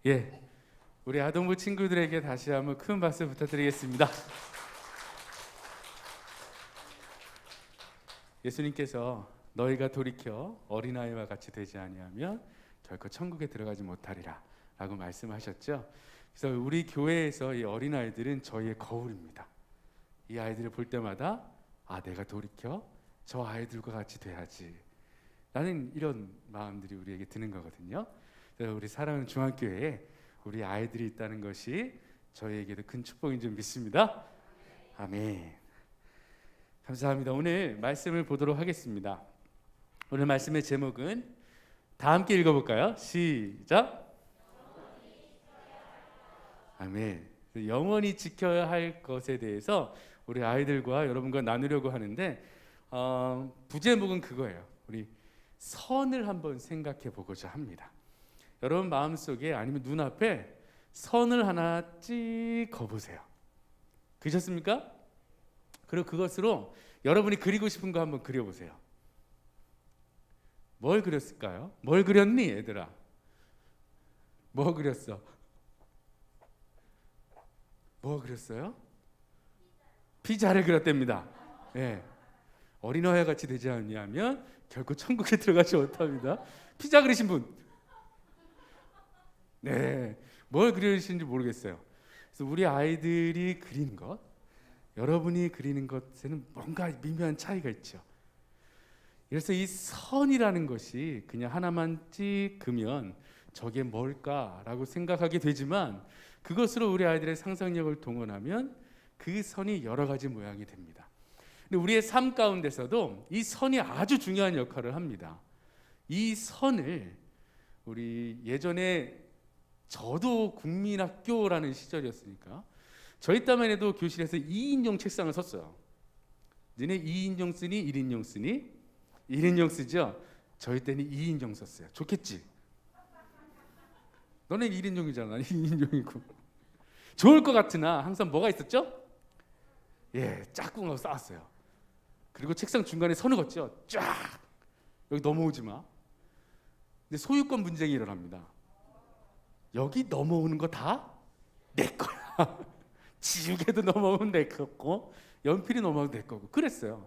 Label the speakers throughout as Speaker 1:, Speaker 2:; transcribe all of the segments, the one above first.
Speaker 1: 예, 우리 아동부 친구들에게 다시 한번 큰 박수 부탁드리겠습니다. 예수님께서 너희가 돌이켜 어린아이와 같이 되지 아니하면 결코 천국에 들어가지 못하리라 라고 말씀하셨죠. 그래서 우리 교회에서 이 어린아이들은 저희의 거울입니다. 이 아이들을 볼 때마다 내가 돌이켜 저 아이들과 같이 돼야지 라는 이런 마음들이 우리에게 드는 거거든요. 그래서 우리 사랑하는 중앙교회에 우리 아이들이 있다는 것이 저희에게도 큰 축복인 줄 믿습니다. 아멘. 감사합니다. 오늘 말씀을 보도록 하겠습니다. 오늘 말씀의 제목은 다 함께 읽어볼까요? 시작. 아멘. 영원히 지켜야 할 것에 대해서 우리 아이들과 여러분과 나누려고 하는데 부제목은 그거예요. 우리 선을 한번 생각해 보고자 합니다. 여러분 마음속에 아니면 눈앞에 선을 하나 찍 그어보세요. 그러셨습니까? 그리고 그것으로 여러분이 그리고 싶은 거 한번 그려보세요. 뭘 그렸을까요? 뭘 그렸니 얘들아? 뭐 그렸어? 뭐 그렸어요? 피자를 그렸답니다. 네. 어린아이와 같이 되지 않냐면 결코 천국에 들어가지 못합니다. 피자 그리신 분? 네. 뭘 그리시는지 모르겠어요. 그래서 우리 아이들이 그리는 것, 여러분이 그리는 것에는 뭔가 미묘한 차이가 있죠. 그래서 이 선이라는 것이 그냥 하나만 찍으면 저게 뭘까라고 생각하게 되지만 그것으로 우리 아이들의 상상력을 동원하면 그 선이 여러 가지 모양이 됩니다. 근데 우리의 삶 가운데서도 이 선이 아주 중요한 역할을 합니다. 이 선을 우리 예전에 저도 국민학교라는 시절이었으니까 저희 때만 해도 교실에서 2인용 책상을 썼어요. 너네 2인용 쓰니? 1인용 쓰니? 1인용 쓰죠? 저희 때는 2인용 썼어요. 좋겠지? 너네 1인용이잖아. 2인용이고 좋을 것 같으나 항상 뭐가 있었죠? 짝꿍하고 싸웠어요. 그리고 책상 중간에 선을 걷죠. 쫙! 여기 넘어오지 마. 근데 소유권 분쟁이 일어납니다. 여기 넘어오는 거 다 내 거야. 지우개도 넘어오면 내 거고 연필이 넘어오면 내 거고 그랬어요.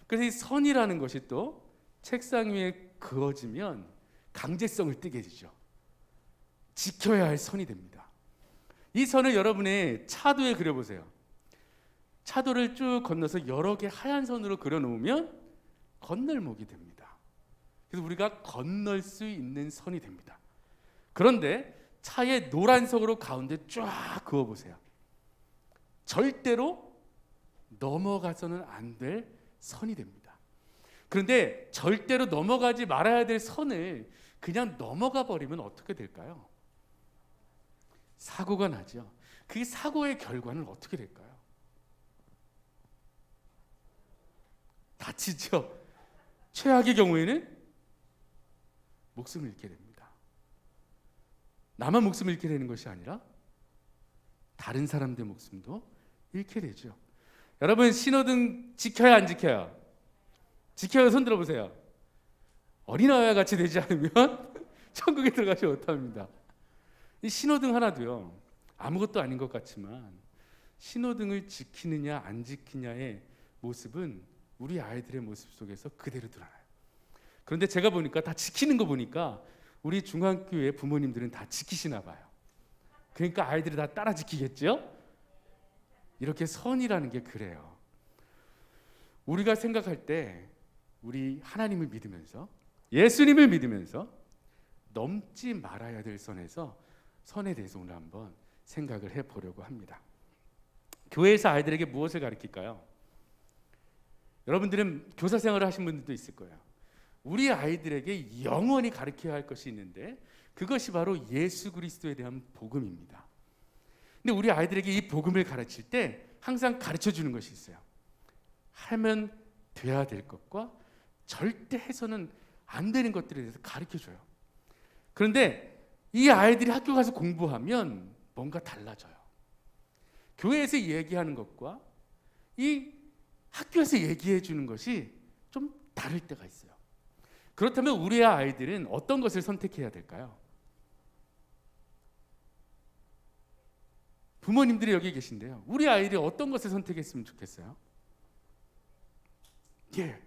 Speaker 1: 그래서 이 선이라는 것이 또 책상 위에 그어지면 강제성을 띠게 되죠. 지켜야 할 선이 됩니다. 이 선을 여러분의 차도에 그려보세요. 차도를 쭉 건너서 여러 개 하얀 선으로 그려놓으면 건널목이 됩니다. 그래서 우리가 건널 수 있는 선이 됩니다. 그런데 차의 노란색으로 가운데 쫙 그어보세요. 절대로 넘어가서는 안 될 선이 됩니다. 그런데 절대로 넘어가지 말아야 될 선을 그냥 넘어가 버리면 어떻게 될까요? 사고가 나죠. 그 사고의 결과는 어떻게 될까요? 다치죠. 최악의 경우에는 목숨을 잃게 됩니다. 나만 목숨을 잃게 되는 것이 아니라 다른 사람들 목숨도 잃게 되죠. 여러분 신호등 지켜야 안 지켜요? 지켜요. 손 들어보세요. 어린아이와 같이 되지 않으면 천국에 들어가지 못합니다. 이 신호등 하나도요 아무것도 아닌 것 같지만 신호등을 지키느냐 안 지키냐의 모습은 우리 아이들의 모습 속에서 그대로 드러나요. 그런데 제가 보니까 다 지키는 거 보니까 우리 중앙교회 부모님들은 다 지키시나 봐요. 그러니까 아이들이 다 따라 지키겠죠? 이렇게 선이라는 게 그래요. 우리가 생각할 때 우리 하나님을 믿으면서 예수님을 믿으면서 넘지 말아야 될 선에 대해서 오늘 한번 생각을 해보려고 합니다. 교회에서 아이들에게 무엇을 가르칠까요? 여러분들은 교사 생활을 하신 분들도 있을 거예요. 우리 아이들에게 영원히 가르쳐야 할 것이 있는데 그것이 바로 예수 그리스도에 대한 복음입니다. 근데 우리 아이들에게 이 복음을 가르칠 때 항상 가르쳐 주는 것이 있어요. 하면 돼야 될 것과 절대 해서는 안 되는 것들에 대해서 가르쳐 줘요. 그런데 이 아이들이 학교 가서 공부하면 뭔가 달라져요. 교회에서 얘기하는 것과 이 학교에서 얘기해 주는 것이 좀 다를 때가 있어요. 그렇다면 우리의 아이들은 어떤 것을 선택해야 될까요? 부모님들이 여기 계신데요. 우리 아이들이 어떤 것을 선택했으면 좋겠어요? 예.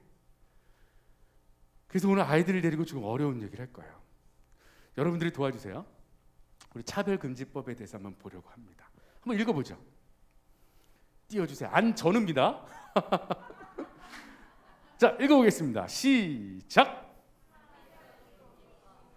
Speaker 1: 그래서 오늘 아이들을 데리고 조금 어려운 얘기를 할 거예요. 여러분들이 도와주세요. 우리 차별금지법에 대해서 한번 보려고 합니다. 한번 읽어보죠. 띄워주세요. 안전우입니다. 자, 읽어보겠습니다. 시작.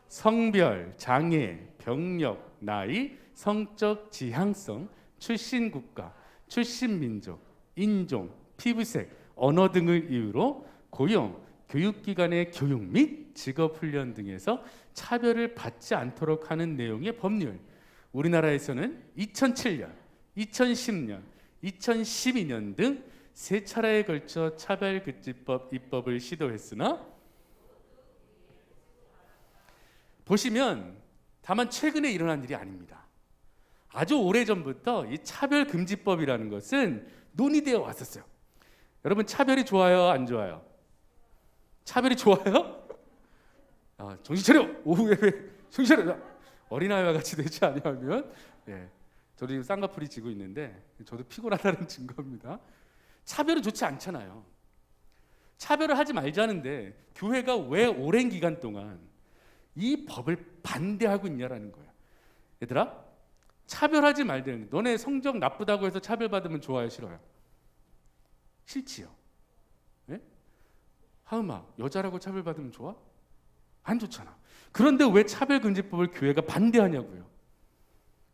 Speaker 1: 성별, 장애, 병력, 나이, 성적 지향성, 출신 국가, 출신 민족, 인종, 피부색, 언어 등을 이유로 고용, 교육기관의 교육 및 직업훈련 등에서 차별을 받지 않도록 하는 내용의 법률. 우리나라에서는 2007년, 2010년, 2012년 등 세 차례에 걸쳐 차별금지법 입법을 시도했으나 보시면 다만 최근에 일어난 일이 아닙니다. 아주 오래전부터 이 차별금지법이라는 것은 논의되어 왔었어요. 여러분, 차별이 좋아요, 안 좋아요? 차별이 좋아요? 정신 차려! 오후에 왜 정신 차려! 어린아이와 같이 되지 아니하면, 예, 저도 지금 쌍꺼풀이 지고 있는데 저도 피곤하다는 증거입니다. 차별은 좋지 않잖아요. 차별을 하지 말자는데 교회가 왜 오랜 기간 동안 이 법을 반대하고 있냐라는 거예요. 얘들아, 차별하지 말자는데 너네 성적 나쁘다고 해서 차별받으면 좋아요, 싫어요? 싫지요. 예? 하음아, 여자라고 차별받으면 좋아? 안 좋잖아. 그런데 왜 차별금지법을 교회가 반대하냐고요.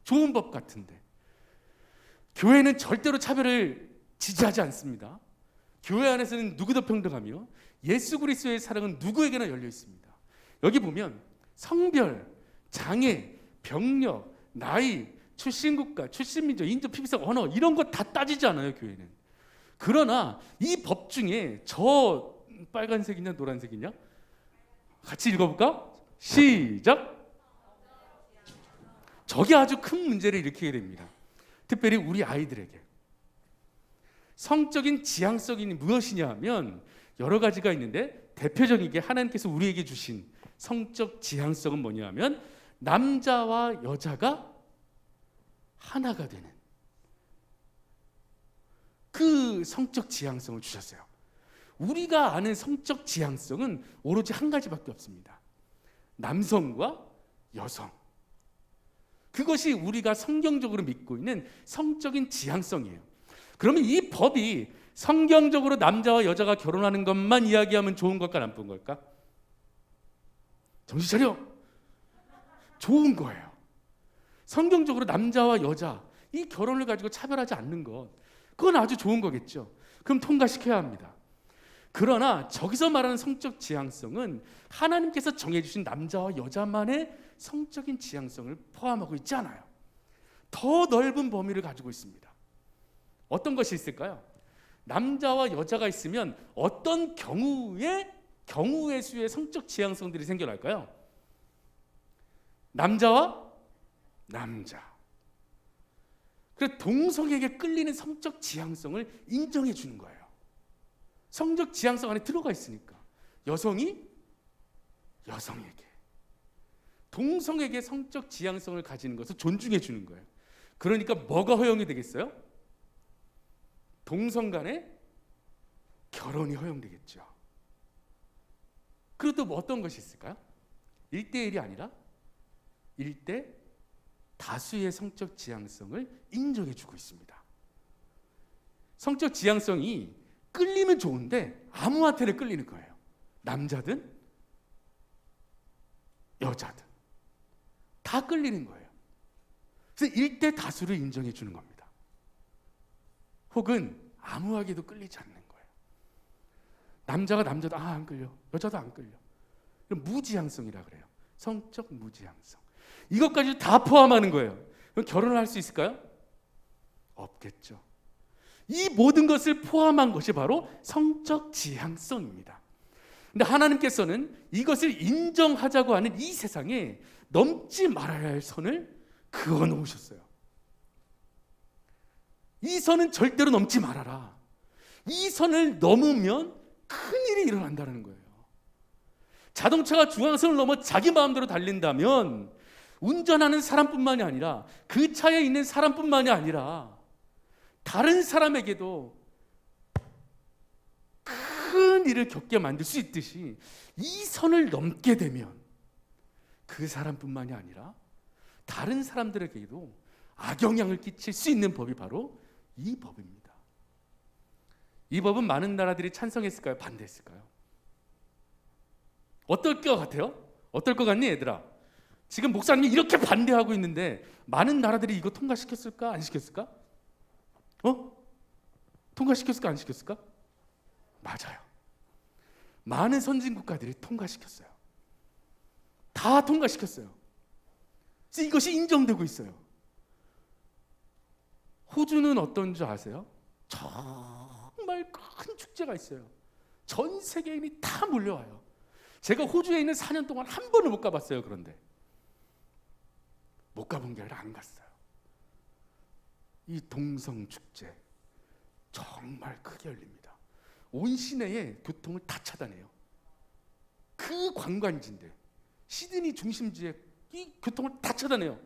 Speaker 1: 좋은 법 같은데. 교회는 절대로 차별을 지지하지 않습니다. 교회 안에서는 누구도 평등하며 예수 그리스도의 사랑은 누구에게나 열려 있습니다. 여기 보면 성별, 장애, 병력, 나이, 출신 국가, 출신 민족, 인종, 피부색, 언어 이런 거 다 따지지 않아요, 교회는. 그러나 이 법 중에 저 빨간색이냐 노란색이냐? 같이 읽어볼까? 시작! 저게 아주 큰 문제를 일으키게 됩니다. 특별히 우리 아이들에게. 성적인 지향성이 무엇이냐 하면 여러 가지가 있는데 대표적인 게 하나님께서 우리에게 주신 성적 지향성은 뭐냐 하면 남자와 여자가 하나가 되는 그 성적 지향성을 주셨어요. 우리가 아는 성적 지향성은 오로지 한 가지밖에 없습니다. 남성과 여성. 그것이 우리가 성경적으로 믿고 있는 성적인 지향성이에요. 그러면 이 법이 성경적으로 남자와 여자가 결혼하는 것만 이야기하면 좋은 걸까 나쁜 걸까? 정신 차려. 좋은 거예요. 성경적으로 남자와 여자 이 결혼을 가지고 차별하지 않는 것, 그건 아주 좋은 거겠죠. 그럼 통과시켜야 합니다. 그러나 저기서 말하는 성적 지향성은 하나님께서 정해주신 남자와 여자만의 성적인 지향성을 포함하고 있지 않아요. 더 넓은 범위를 가지고 있습니다. 어떤 것이 있을까요? 남자와 여자가 있으면 어떤 경우의 수의 성적 지향성들이 생겨날까요? 남자와 남자. 그래서 동성에게 끌리는 성적 지향성을 인정해 주는 거예요. 성적 지향성 안에 들어가 있으니까. 여성이 여성에게, 동성에게 성적 지향성을 가지는 것을 존중해 주는 거예요. 그러니까 뭐가 허용이 되겠어요? 동성 간의 결혼이 허용되겠죠. 그리고 또 뭐 어떤 것이 있을까요? 1대1이 아니라 1대 다수의 성적 지향성을 인정해 주고 있습니다. 성적 지향성이 끌리면 좋은데 아무한테나 끌리는 거예요. 남자든 여자든 다 끌리는 거예요. 그래서 1대 다수를 인정해 주는 겁니다. 혹은 아무에게도 끌리지 않는 거예요. 남자가 남자도 안 끌려, 여자도 안 끌려. 무지향성이라 그래요. 성적 무지향성. 이것까지 다 포함하는 거예요. 그럼 결혼을 할 수 있을까요? 없겠죠. 이 모든 것을 포함한 것이 바로 성적 지향성입니다. 근데 하나님께서는 이것을 인정하자고 하는 이 세상에 넘지 말아야 할 선을 그어 놓으셨어요. 이 선은 절대로 넘지 말아라. 이 선을 넘으면 큰일이 일어난다는 거예요. 자동차가 중앙선을 넘어 자기 마음대로 달린다면 운전하는 사람뿐만이 아니라 그 차에 있는 사람뿐만이 아니라 다른 사람에게도 큰 일을 겪게 만들 수 있듯이 이 선을 넘게 되면 그 사람뿐만이 아니라 다른 사람들에게도 악영향을 끼칠 수 있는 법이 바로 이 법입니다. 이 법은 많은 나라들이 찬성했을까요? 반대했을까요? 어떨 것 같아요? 어떨 것 같니 얘들아? 지금 목사님이 이렇게 반대하고 있는데 많은 나라들이 이거 통과시켰을까? 안 시켰을까? 통과시켰을까? 안 시켰을까? 맞아요. 많은 선진 국가들이 통과시켰어요. 다 통과시켰어요. 그래서 이것이 인정되고 있어요. 호주는 어떤 줄 아세요? 정말 큰 축제가 있어요. 전 세계인이 다 몰려와요. 제가 호주에 있는 4년 동안 한 번을 못 가봤어요. 그런데 못 가본 게 아니라 안 갔어요. 이 동성축제 정말 크게 열립니다. 온 시내에 교통을 다 차단해요. 그 관광지인데 시드니 중심지에 이 교통을 다 차단해요.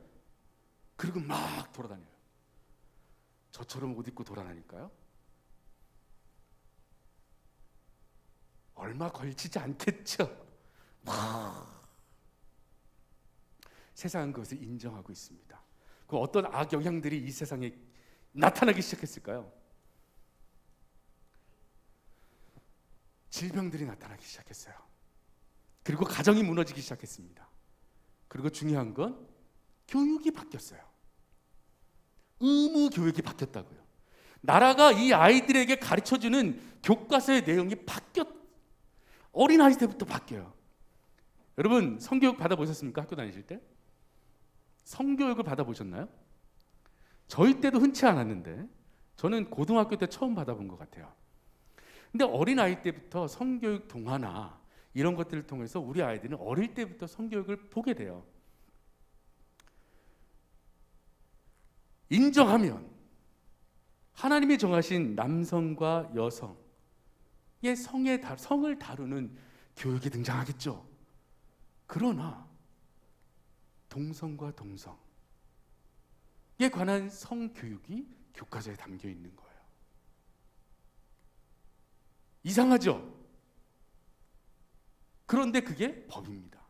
Speaker 1: 그리고 막 돌아다녀요. 저처럼 옷 입고 돌아다닐까요? 얼마 걸치지 않겠죠. 세상은 그것을 인정하고 있습니다. 그 어떤 악영향들이 이 세상에 나타나기 시작했을까요? 질병들이 나타나기 시작했어요. 그리고 가정이 무너지기 시작했습니다. 그리고 중요한 건 교육이 바뀌었어요. 의무 교육이 바뀌었다고요. 나라가 이 아이들에게 가르쳐주는 교과서의 내용이 어린아이 때부터 바뀌어요. 여러분 성교육 받아보셨습니까? 학교 다니실 때? 성교육을 받아보셨나요? 저희 때도 흔치 않았는데 저는 고등학교 때 처음 받아본 것 같아요. 근데 어린아이 때부터 성교육 동화나 이런 것들을 통해서 우리 아이들은 어릴 때부터 성교육을 보게 돼요. 인정하면 하나님이 정하신 남성과 여성의 성을 다루는 교육이 등장하겠죠. 그러나 동성과 동성에 관한 성교육이 교과서에 담겨 있는 거예요. 이상하죠? 그런데 그게 법입니다.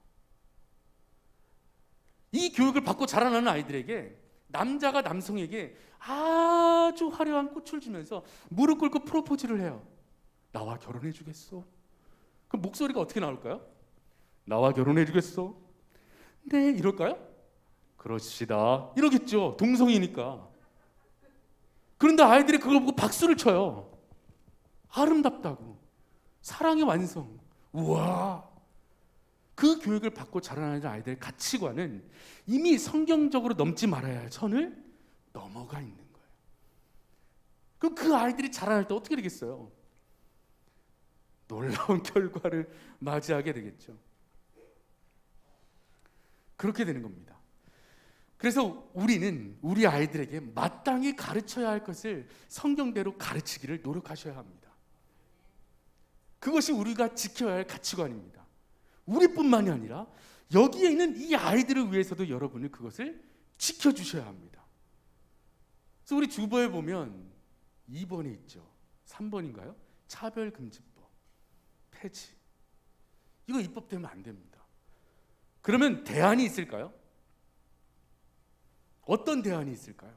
Speaker 1: 이 교육을 받고 자라나는 아이들에게 남자가 남성에게 아주 화려한 꽃을 주면서 무릎 꿇고 프로포즈를 해요. 나와 결혼해 주겠어? 그럼 목소리가 어떻게 나올까요? 나와 결혼해 주겠어? 네, 이럴까요? 그러시다 이러겠죠. 동성이니까. 그런데 아이들이 그걸 보고 박수를 쳐요. 아름답다고. 사랑의 완성. 우와. 그 교육을 받고 자라나는 아이들의 가치관은 이미 성경적으로 넘지 말아야 할 선을 넘어가 있는 거예요. 그럼 그 아이들이 자라날 때 어떻게 되겠어요? 놀라운 결과를 맞이하게 되겠죠. 그렇게 되는 겁니다. 그래서 우리는 우리 아이들에게 마땅히 가르쳐야 할 것을 성경대로 가르치기를 노력하셔야 합니다. 그것이 우리가 지켜야 할 가치관입니다. 우리뿐만이 아니라 여기에 있는 이 아이들을 위해서도 여러분이 그것을 지켜주셔야 합니다. 그래서 우리 주보에 보면 2번에 있죠. 3번인가요? 차별금지법, 폐지. 이거 입법되면 안 됩니다. 그러면 대안이 있을까요? 어떤 대안이 있을까요?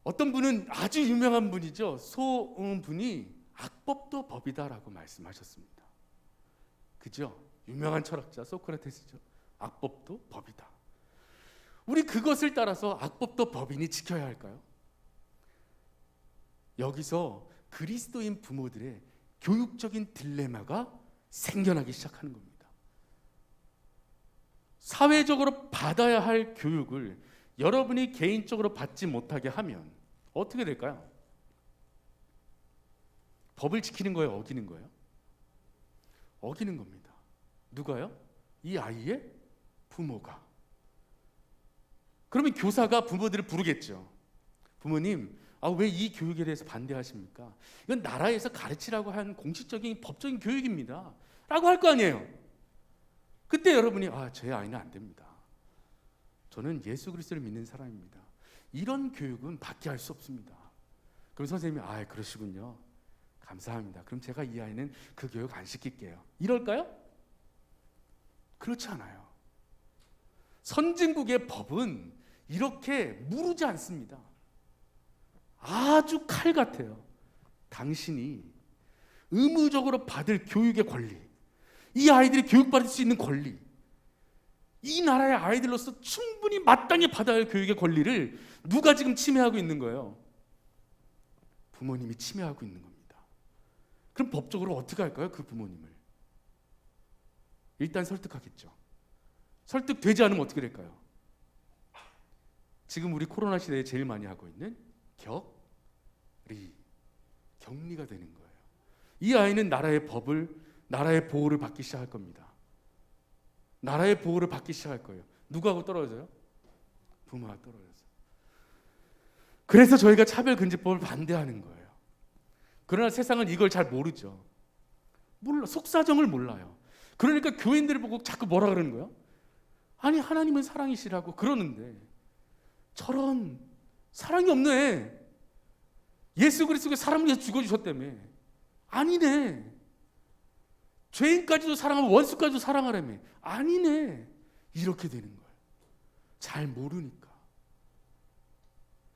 Speaker 1: 어떤 분은 아주 유명한 분이죠. 소분이 악법도 법이다라고 말씀하셨습니다. 그죠? 유명한 철학자 소크라테스죠. 악법도 법이다. 우리 그것을 따라서 악법도 법인이 지켜야 할까요? 여기서 그리스도인 부모들의 교육적인 딜레마가 생겨나기 시작하는 겁니다. 사회적으로 받아야 할 교육을 여러분이 개인적으로 받지 못하게 하면 어떻게 될까요? 법을 지키는 거예요? 어기는 거예요? 어기는 겁니다. 누가요? 이 아이의 부모가. 그러면 교사가 부모들을 부르겠죠. 부모님, 왜 이 교육에 대해서 반대하십니까? 이건 나라에서 가르치라고 한 공식적인 법적인 교육입니다. 라고 할 거 아니에요. 그때 여러분이 제 아이는 안 됩니다. 저는 예수 그리스도를 믿는 사람입니다. 이런 교육은 받게 할 수 없습니다. 그럼 선생님이 그러시군요. 감사합니다. 그럼 제가 이 아이는 그 교육 안 시킬게요. 이럴까요? 그렇지 않아요. 선진국의 법은 이렇게 무르지 않습니다. 아주 칼 같아요. 당신이 의무적으로 받을 교육의 권리, 이 아이들이 교육받을 수 있는 권리, 이 나라의 아이들로서 충분히 마땅히 받아야 할 교육의 권리를 누가 지금 침해하고 있는 거예요? 부모님이 침해하고 있는 겁니다. 그럼 법적으로 어떻게 할까요? 그 부모님을 일단 설득하겠죠. 설득되지 않으면 어떻게 될까요? 지금 우리 코로나 시대에 제일 많이 하고 있는 격리가 되는 거예요. 이 아이는 나라의 보호를 받기 시작할 겁니다. 나라의 보호를 받기 시작할 거예요. 누구하고 떨어져요? 부모와 떨어져서. 그래서 저희가 차별금지법을 반대하는 거예요. 그러나 세상은 이걸 잘 모르죠. 속사정을 몰라요. 그러니까 교인들을 보고 자꾸 뭐라 그러는 거예요? 아니, 하나님은 사랑이시라고 그러는데 저런 사랑이 없네. 예수 그리스도가 사람을 위해서 죽어주셨다며. 아니네. 죄인까지도 사랑하고 원수까지도 사랑하라며. 아니네. 이렇게 되는 거예요. 잘 모르니까.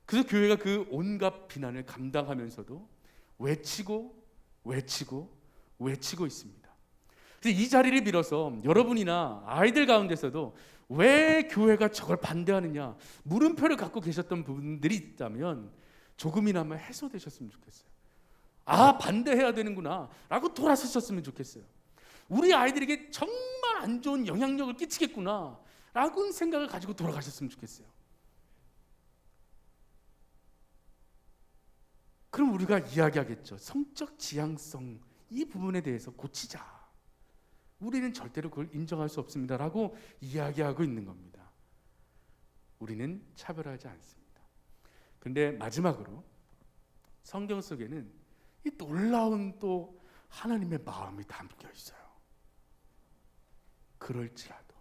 Speaker 1: 그래서 교회가 그 온갖 비난을 감당하면서도 외치고 있습니다. 그래서 이 자리를 빌어서 여러분이나 아이들 가운데서도 왜 교회가 저걸 반대하느냐 물음표를 갖고 계셨던 분들이 있다면 조금이나마 해소되셨으면 좋겠어요. 반대해야 되는구나 라고 돌아서셨으면 좋겠어요. 우리 아이들에게 정말 안 좋은 영향력을 끼치겠구나 라고 생각을 가지고 돌아가셨으면 좋겠어요. 그럼 우리가 이야기하겠죠. 성적 지향성 이 부분에 대해서 고치자. 우리는 절대로 그걸 인정할 수 없습니다 라고 이야기하고 있는 겁니다. 우리는 차별하지 않습니다. 그런데 마지막으로 성경 속에는 이 놀라운 또 하나님의 마음이 담겨 있어요. 그럴지라도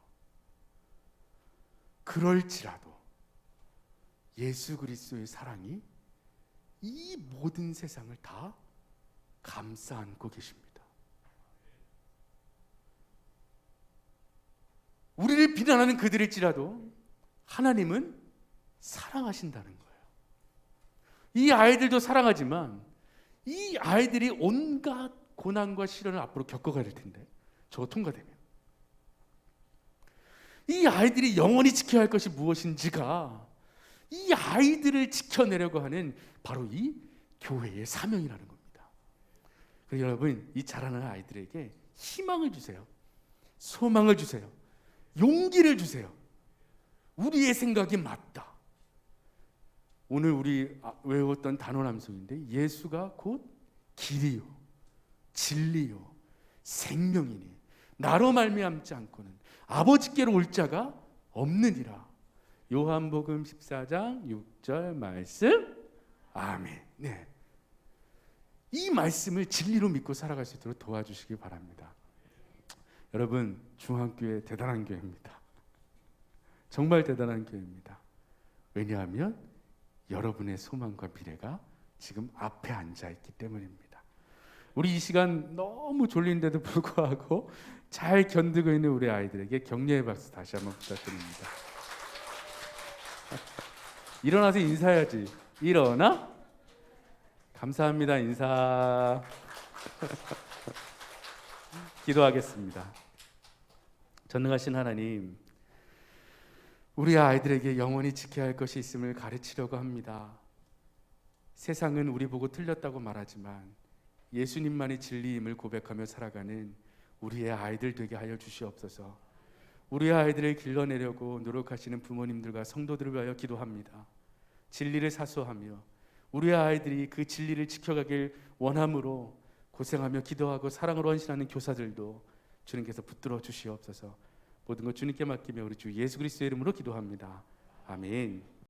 Speaker 1: 예수 그리스도의 사랑이 이 모든 세상을 다 감싸 안고 계십니다. 우리를 비난하는 그들일지라도 하나님은 사랑하신다는 거예요. 이 아이들도 사랑하지만 이 아이들이 온갖 고난과 시련을 앞으로 겪어가야 될 텐데 저거 통과되면 이 아이들이 영원히 지켜야 할 것이 무엇인지가 이 아이들을 지켜내려고 하는 바로 이 교회의 사명이라는 겁니다. 그래서 여러분 이 자라는 아이들에게 희망을 주세요. 소망을 주세요. 용기를 주세요. 우리의 생각이 맞다. 오늘 우리 외웠던 단어 남성인데 예수가 곧 길이요 진리요 생명이니 나로 말미암지 않고는 아버지께로 올 자가 없느니라. 요한복음 14장 6절 말씀. 아멘. 네. 이 말씀을 진리로 믿고 살아갈 수 있도록 도와주시기 바랍니다. 여러분 중앙교회 대단한 교회입니다. 정말 대단한 교회입니다. 왜냐하면 여러분의 소망과 미래가 지금 앞에 앉아있기 때문입니다. 우리 이 시간 너무 졸린데도 불구하고 잘 견디고 있는 우리 아이들에게 격려의 박수 다시 한번 부탁드립니다. 일어나서 인사해야지. 일어나? 감사합니다. 인사. 기도하겠습니다. 전능하신 하나님, 우리 아이들에게 영원히 지켜야 할 것이 있음을 가르치려고 합니다. 세상은 우리 보고 틀렸다고 말하지만 예수님만이 진리임을 고백하며 살아가는 우리의 아이들 되게 하여 주시옵소서. 우리 아이들을 길러내려고 노력하시는 부모님들과 성도들을 위하여 기도합니다. 진리를 사수하며 우리 아이들이 그 진리를 지켜가길 원함으로 고생하며 기도하고 사랑으로 헌신하는 교사들도 주님께서 붙들어 주시옵소서. 모든 것 주님께 맡기며 우리 주 예수 그리스도의 이름으로 기도합니다. 아멘.